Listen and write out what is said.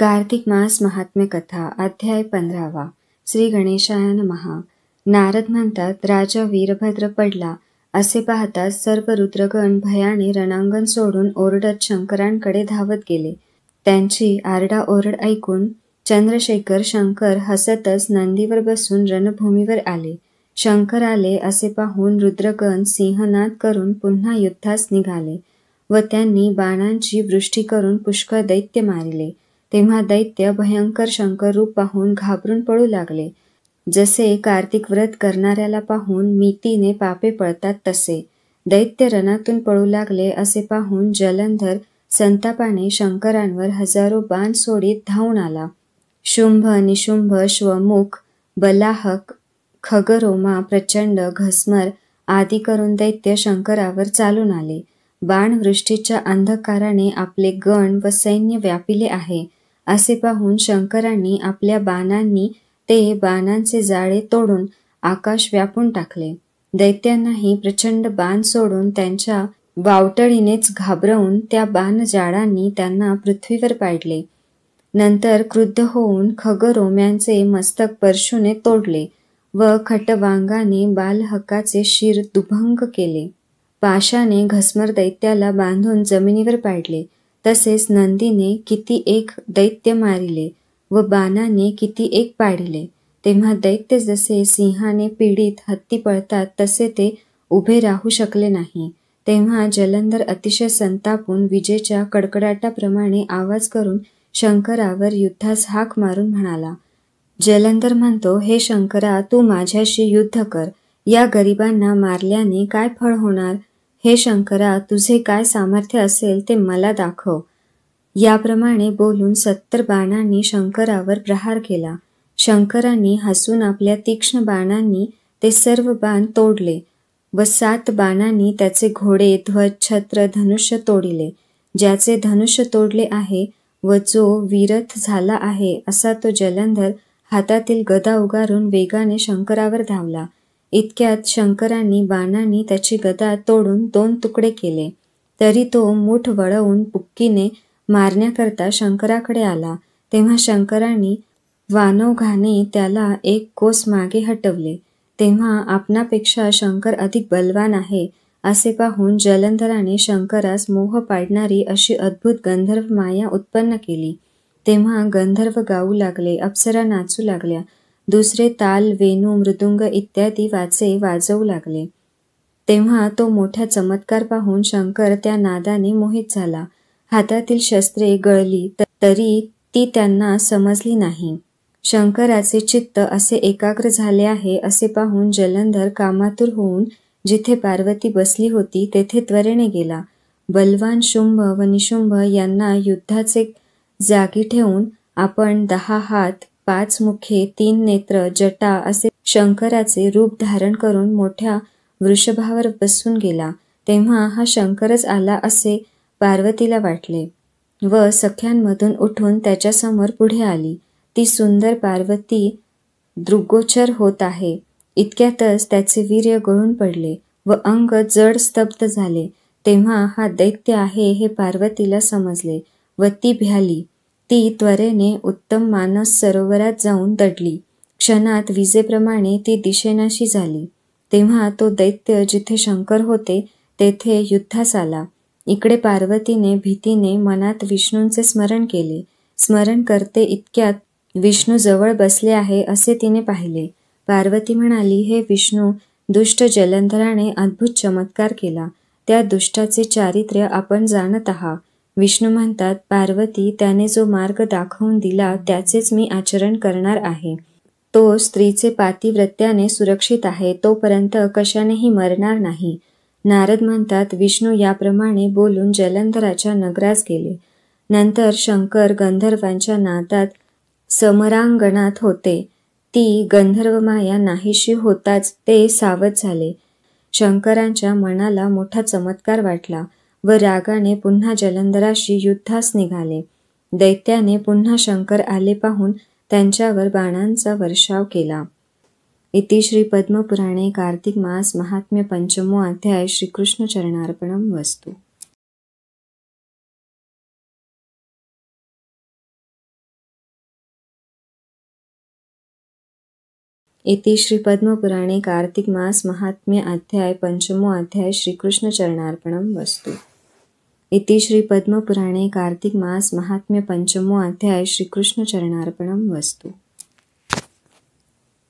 कार्तिक मास महात्म्य कथा अध्याय 15वा. श्री गणेशाय नमः. नारद म्हणतात, राजा वीरभद्र पडला असे पाहताच सर्व रुद्रगण भयाने रणांगण सोडून ओरडत शंकरांकडे धावत गेले. त्यांची आरडाओरड ऐकून चंद्रशेखर शंकर हसतच नंदीवर बसून रणभूमीवर आले. शंकर आले असे पाहून रुद्रगण सिंहनाद करून पुन्हा युद्धास निघाले व त्यांनी बाणांची वृष्टी करून पुष्कळ दैत्य मारिले. तेव्हा दैत्य भयंकर शंकर रूप पाहून घाबरून पळू लागले. जसे कार्तिक व्रत करणाऱ्याला पाहून मितीने पापे पळतात तसे दैत्य रणातून पळू लागले असे पाहून जलंधर संतापाने शंकरांवर हजारो बाण सोडीत धावून आला. शुंभ, निशुंभ, श्वमुख, बलाहक, खगरोमा, प्रचंड, घस्मर आदी करून दैत्य शंकरावर चालून आले. बाणवृष्टीच्या अंधकाराने आपले गण व सैन्य व्यापिले आहे असे पाहून शंकरांनी आपल्या बाणांनी ते बाणांचे जाळे तोडून आकाश व्यापून टाकले. दैत्यांनाही प्रचंड बाण सोडून त्यांच्या वावटळीनेच घाबरवून त्या बाणजाळांनी त्यांना पृथ्वीवर पाडले. नंतर क्रुद्ध होऊन खगरोम्यांचे मस्तक परशुने तोडले व खटवांगाने बालहकाचे शिर दुभंग केले. पाशाने घस्मर दैत्याला बांधून जमिनीवर पाडले. तसेच नंदीने किती एक दैत्य मारिले व बाणाने किती एक पाडिले. तेव्हा दैत्य जसे सिंहाने पीडित हत्ती पळतात तसे ते उभे राहू शकले नाही. तेव्हा जलंधर अतिशय संतापून विजेच्या कडकडाटाप्रमाणे आवाज करून शंकरावर युद्धास हाक मारून म्हणाला. जलंधर म्हणतो, हे शंकरा, तू माझ्याशी युद्ध कर. या गरिबांना मारल्याने काय फळ होणार? हे शंकरा, तुझे काय सामर्थ्य असेल ते मला दाखव. याप्रमाणे बोलून 70 बाणांनी शंकरावर प्रहार केला. शंकरांनी हसून आपल्या तीक्ष्ण बाणांनी ते सर्व बाण तोडले व 7 बाणांनी त्याचे घोडे, ध्वज, छत्र, धनुष्य तोडिले. ज्याचे धनुष्य तोडले आहे व जो वीरथ झाला आहे असा तो जलंधर हातातील गदा उगारून वेगाने शंकरावर धावला. इतक्यात शंकरांनी बाणांनी त्याची गदा तोडून 2 तुकडे केले. तरी तो मूठ वळवून बुक्कीने मारण्याकरता शंकराकडे आला. तेव्हा शंकरांनी वानोघाने त्याला 1 कोस मागे हटवले. तेव्हा आपणापेक्षा शंकर अधिक बलवान आहे असे पाहून जलंधराने शंकरास मोह पाडणारी अशी अद्भुत गंधर्व माया उत्पन्न केली. तेव्हा गंधर्व गाऊ लागले, अप्सरा नाचू लागल्या, दुसरे ताल, वेणू, मृदुंग इत्यादी वाचे वाजवू लागले. तेव्हा तो मोठा चमत्कार पाहून शंकर त्या नादाने मोहित झाला. हातातील शस्त्रे गळली तरी ती त्यांना समजली नाही. शंकराचे चित्त असे एकाग्र झाले आहे असे पाहून जलंधर कामातुर होऊन जिथे पार्वती बसली होती तेथे त्वरेने गेला. बलवान शुंभ व निशुंभ यांना युद्धाचे जागी ठेवून आपण 10 हात, 5 मुखे, 3 नेत्र, जटा असे शंकराचे रूप धारण करून मोठ्या वृषभावर बसून गेला. तेव्हा हा शंकरच आला असे पार्वतीला वाटले व सख्यांमधून उठून त्याच्यासमोर पुढे आली. ती सुंदर पार्वती दृग्गोचर होत आहे. इतक्यातच त्याचे वीर्य गळून पडले व अंग जड स्तब्ध झाले. तेव्हा हा दैत्य आहे हे पार्वतीला समजले व ती भ्याली. ती त्वरेने उत्तम मानस सरोवरात जाऊन दडली. क्षणात विजेप्रमाणे ती दिशेनाशी झाली. तेव्हा तो दैत्य जिथे शंकर होते तेथे युद्धास आला. इकडे पार्वतीने भीतीने मनात विष्णूंचे स्मरण केले. स्मरण करते इतक्यात विष्णू जवळ बसले आहे असे तिने पाहिले. पार्वती म्हणाली, हे विष्णू, दुष्ट जलंधराने अद्भुत चमत्कार केला. त्या दुष्टाचे चारित्र्य आपण जाणत आहात. विष्णू म्हणतात, पार्वती, त्याने जो मार्ग दाखवून दिला त्याचेच मी आचरण करणार आहे. तो स्त्रीचे पातिव्रत्याने सुरक्षित आहे, तोपर्यंत कशानेही मरणार नाही. नारद म्हणतात, विष्णू याप्रमाणे बोलून जलंधराच्या नगरास गेले. नंतर शंकर गंधर्वांच्या नादात समरांगणात होते. ती गंधर्व माया नाहीशी होताच ते सावध झाले. शंकरांच्या मनाला मोठा चमत्कार वाटला व रागाने पुन्हा जलंधराशी युद्धास निघाले. दैत्याने पुन्हा शंकर आले पाहून त्यांच्यावर बाणांचा वर्षाव केला. इति श्री पद्मपुराणे कार्तिक मास महात्म्य पंचमो अध्याय. श्रीकृष्ण चरणार्पणमस्तु. इति श्रीपद्मपुराणे कार्तिक मास महात्म्य अध्याय पंचमो अध्याय श्रीकृष्ण चरणार्पणं वस्तु। इति श्रीपद्मपुराणे कार्तिक मास महात्म्य पंचमो अध्याय श्रीकृष्ण चरणार्पणं वस्तु।